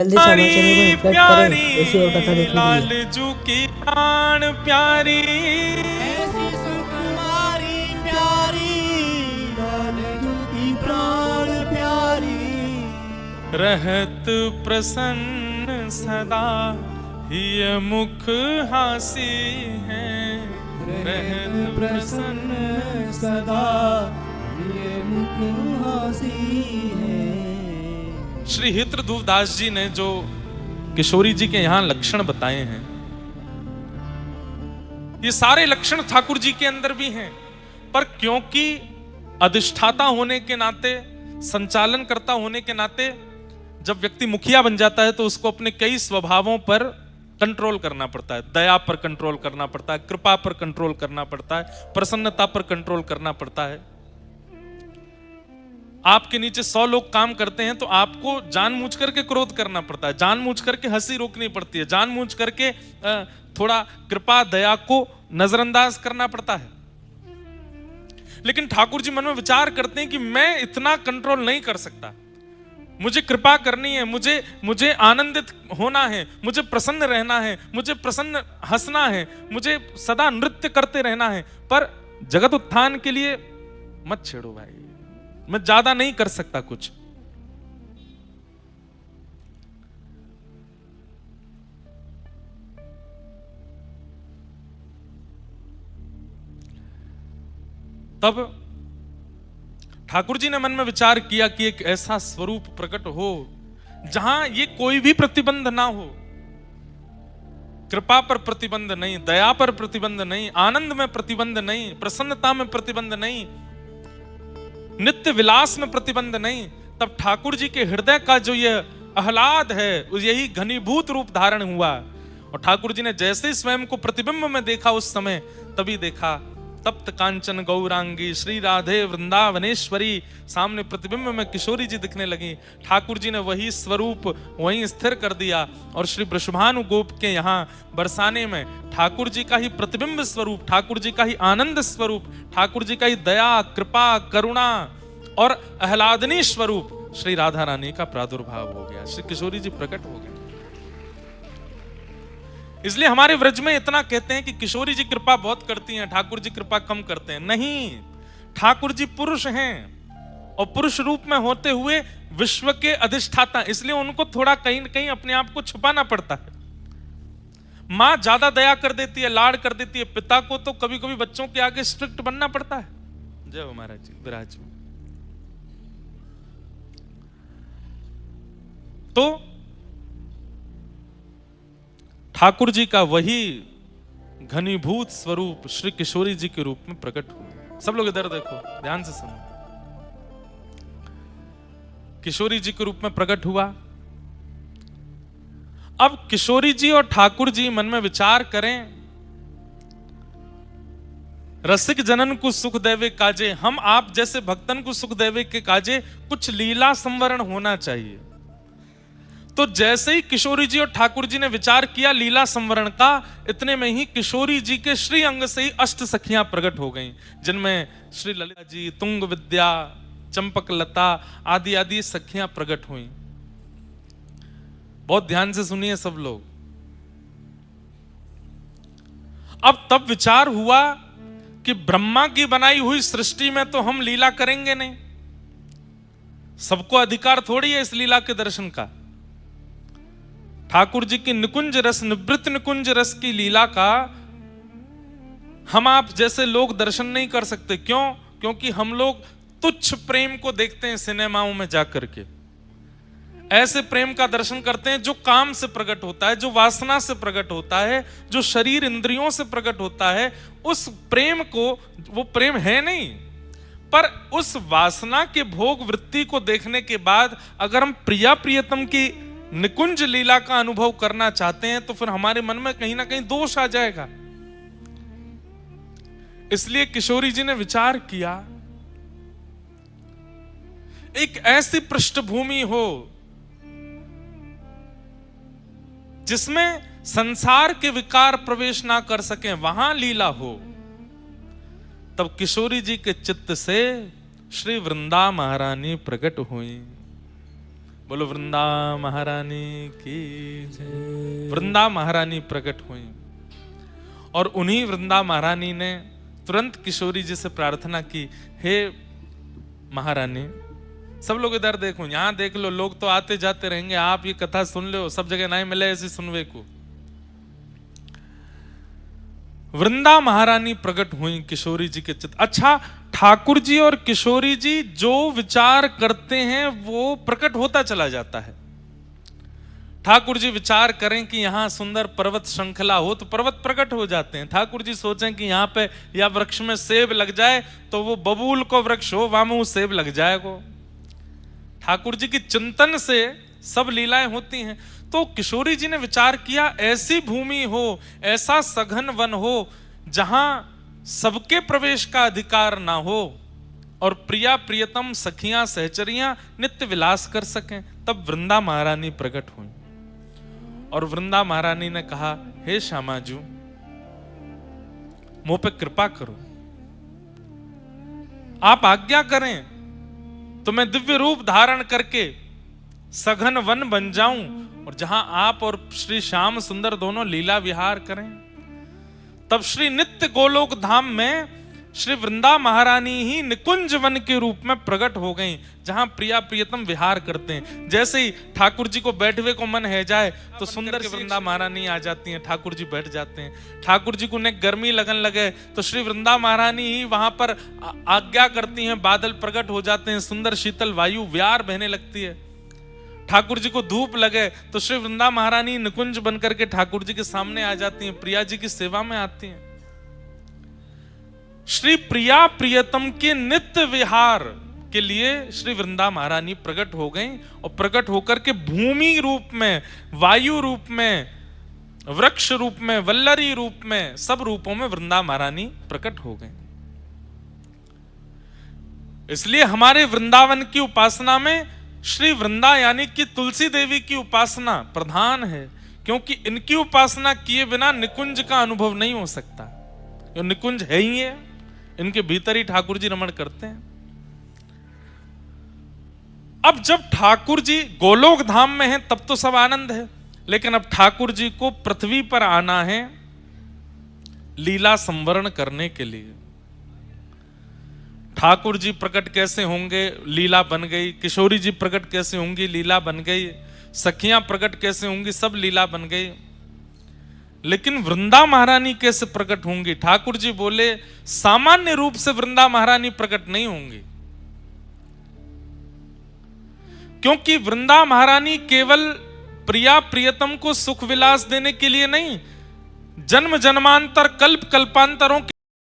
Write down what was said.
जल्दी से हमारे चैनल को सब्सक्राइब करें ऐसी और कथा देखने के लिए। लालजू की प्राण प्यारी, ऐसी सुकुमारी प्यारी, लालजू की प्राण प्यारी, रहत प्रसन्न सदा ये मुख हासी है। रहत प्रसन्न सदा ये मुख हासी है। श्री हितध्रुवदास जी ने जो किशोरी जी के यहाँ लक्षण बताए हैं, ये सारे लक्षण ठाकुर जी के अंदर भी हैं, पर क्योंकि अधिष्ठाता होने के नाते, संचालन करता होने के नाते, जब व्यक्ति मुखिया बन जाता है तो उसको अपने कई स्वभावों पर कंट्रोल करना पड़ता है। दया पर कंट्रोल करना पड़ता है, कृपा पर कंट्रोल करना पड़ता है, प्रसन्नता पर कंट्रोल करना पड़ता है। आपके नीचे 100 लोग काम करते हैं तो आपको जानबूझ करके क्रोध करना पड़ता है, जानबूझ करके हंसी रोकनी पड़ती है, जानबूझ करके थोड़ा कृपा दया को नजरअंदाज करना पड़ता है। लेकिन ठाकुर जी मन में विचार करते हैं कि मैं इतना कंट्रोल नहीं कर सकता, मुझे कृपा करनी है, मुझे आनंदित होना है, मुझे प्रसन्न रहना है, मुझे प्रसन्न हंसना है, मुझे सदा नृत्य करते रहना है, पर जगत उत्थान के लिए मत छेड़ो भाई, मैं ज्यादा नहीं कर सकता कुछ। तब ठाकुर जी ने मन में विचार किया कि एक ऐसा स्वरूप प्रकट हो जहां ये कोई भी प्रतिबंध ना हो, कृपा पर प्रतिबंध नहीं, दया पर प्रतिबंध नहीं, आनंद में प्रतिबंध नहीं, प्रसन्नता में प्रतिबंध नहीं, नित्य विलास में प्रतिबंध नहीं। तब ठाकुर जी के हृदय का जो ये आह्लाद है, यही घनीभूत रूप धारण हुआ। और ठाकुर जी ने जैसे स्वयं को प्रतिबिंब में देखा उस समय, तभी देखा तप्त कांचन गौरांगी श्री राधे वृंदावनेश्वरी, सामने प्रतिबिंब में किशोरी जी दिखने लगी। ठाकुर जी ने वही स्वरूप वहीं स्थिर कर दिया और श्री वृषभानु गोप के यहाँ बरसाने में ठाकुर जी का ही प्रतिबिंब स्वरूप, ठाकुर जी का ही आनंद स्वरूप, ठाकुर जी का ही दया कृपा करुणा और आह्लादनी स्वरूप श्री राधा रानी का प्रादुर्भाव हो गया, श्री किशोरी जी प्रकट हो गए। इसलिए हमारे व्रज में इतना कहते हैं कि किशोरी जी कृपा बहुत करती हैं, ठाकुर जी कृपा कम करते हैं। नहीं, ठाकुर जी पुरुष हैं और पुरुष रूप में होते हुए विश्व के अधिष्ठाता, इसलिए उनको थोड़ा कहीं न कहीं अपने आप को छुपाना पड़ता है। मां ज्यादा दया कर देती है, लाड़ कर देती है, पिता को तो कभी कभी बच्चों के आगे स्ट्रिक्ट बनना पड़ता है। जय हो महाराज जी, विराज। तो ठाकुर जी का वही घनीभूत स्वरूप श्री किशोरी जी के रूप में प्रकट हुआ। सब लोग इधर देखो, ध्यान से सुनो। किशोरी जी के रूप में प्रकट हुआ। अब किशोरी जी और ठाकुर जी मन में विचार करें, रसिक जनन को सुख देवे काजे, हम आप जैसे भक्तन को सुख देवे के काजे कुछ लीला संवरण होना चाहिए। तो जैसे ही किशोरी जी और ठाकुर जी ने विचार किया लीला संवरण का, इतने में ही किशोरी जी के श्री अंग से ही अष्ट सखियां प्रकट हो गईं, जिनमें श्री ललिता जी, तुंग विद्या, चंपक लता आदि आदि सखियां प्रकट हुई। बहुत ध्यान से सुनिए सब लोग। अब तब विचार हुआ कि ब्रह्मा की बनाई हुई सृष्टि में तो हम लीला करेंगे नहीं, सबको अधिकार थोड़ी है इस लीला के दर्शन का। ठाकुर जी की निकुंज रस, निवृत्त निकुंज रस की लीला का हम आप जैसे लोग दर्शन नहीं कर सकते। क्यों? क्योंकि हम लोग तुच्छ प्रेम को देखते हैं सिनेमाओं में जाकर के, ऐसे प्रेम का दर्शन करते हैं जो काम से प्रकट होता है, जो वासना से प्रकट होता है, जो शरीर इंद्रियों से प्रकट होता है। उस प्रेम को, वो प्रेम है नहीं, पर उस वासना के भोग वृत्ति को देखने के बाद अगर हम प्रिया प्रियतम की निकुंज लीला का अनुभव करना चाहते हैं तो फिर हमारे मन में कहीं ना कहीं दोष आ जाएगा। इसलिए किशोरी जी ने विचार किया, एक ऐसी पृष्ठभूमि हो जिसमें संसार के विकार प्रवेश ना कर सकें, वहां लीला हो। तब किशोरी जी के चित्त से श्री वृंदा महारानी प्रकट हुई। बोलो वृंदा महारानी की जय। वृंदा महारानी प्रकट हुई और उन्हीं वृंदा महारानी ने तुरंत किशोरी जी से प्रार्थना की, हे महारानी, सब लोग इधर देखो, यहां देख लो, लोग तो आते जाते रहेंगे, आप ये कथा सुन लो, सब जगह नहीं मिले ऐसी सुनवे को। वृंदा महारानी प्रकट हुई किशोरी जी के चित्त। अच्छा, ठाकुर जी और किशोरी जी जो विचार करते हैं वो प्रकट होता चला जाता है। ठाकुर जी विचार करें कि यहाँ सुंदर पर्वत श्रृंखला हो तो पर्वत प्रकट हो जाते हैं। ठाकुर जी सोचें कि यहाँ पे या वृक्ष में सेब लग जाए तो वो बबूल को वृक्ष हो, वामू सेब लग जाएगा। ठाकुर जी की चिंतन से सब लीलाएं होती हैं। तो किशोरी जी ने विचार किया, ऐसी भूमि हो, ऐसा सघन वन हो जहां सबके प्रवेश का अधिकार ना हो और प्रिया प्रियतम सखियां सहचरियां नित्य विलास कर सकें। तब वृंदा महारानी प्रकट हुई और वृंदा महारानी ने कहा, हे श्यामाजू, मुझ पे कृपा करो, आप आज्ञा करें तो मैं दिव्य रूप धारण करके सघन वन बन जाऊं और जहां आप और श्री श्याम सुंदर दोनों लीला विहार करें। तब श्री नित्य गोलोक धाम में श्री वृंदा महारानी ही निकुंज वन के रूप में प्रकट हो गई, जहां प्रिया प्रियतम विहार करते हैं। जैसे ही ठाकुर जी को बैठवे को मन है जाए तो सुंदर वृंदा महारानी आ जाती हैं, ठाकुर जी बैठ जाते हैं। ठाकुर जी को ने गर्मी लगन लगे तो श्री वृंदा महारानी ही वहां पर आज्ञा करती हैं, बादल प्रकट हो जाते हैं, सुंदर शीतल वायु व्यार बहने लगती है। ठाकुर जी को धूप लगे तो श्री वृंदा महारानी निकुंज बनकर के ठाकुर जी के सामने आ जाती हैं, प्रिया जी की सेवा में आती हैं। श्री प्रिया प्रियतम के नित्य विहार के लिए श्री वृंदा महारानी प्रकट हो गई और प्रकट होकर के भूमि रूप में, वायु रूप में, वृक्ष रूप में, वल्लरी रूप में, सब रूपों में वृंदा महारानी प्रकट हो गई। इसलिए हमारे वृंदावन की उपासना में श्री वृंदा यानी कि तुलसी देवी की उपासना प्रधान है, क्योंकि इनकी उपासना किए बिना निकुंज का अनुभव नहीं हो सकता। जो निकुंज है ही है, इनके भीतर ही ठाकुर जी रमण करते हैं। अब जब ठाकुर जी गोलोक धाम में हैं तब तो सब आनंद है, लेकिन अब ठाकुर जी को पृथ्वी पर आना है लीला संवरण करने के लिए। ठाकुर जी प्रकट कैसे होंगे, लीला बन गई। किशोरी जी प्रकट कैसे होंगी, लीला बन गई। सखियां प्रकट कैसे होंगी, सब लीला बन गई। लेकिन वृंदा महारानी कैसे प्रकट होंगी? ठाकुर जी बोले, सामान्य रूप से वृंदा महारानी प्रकट नहीं होंगी, क्योंकि वृंदा महारानी केवल प्रिया प्रियतम को सुख विलास देने के लिए नहीं, जन्म जन्मांतर कल्प कल्पांतरों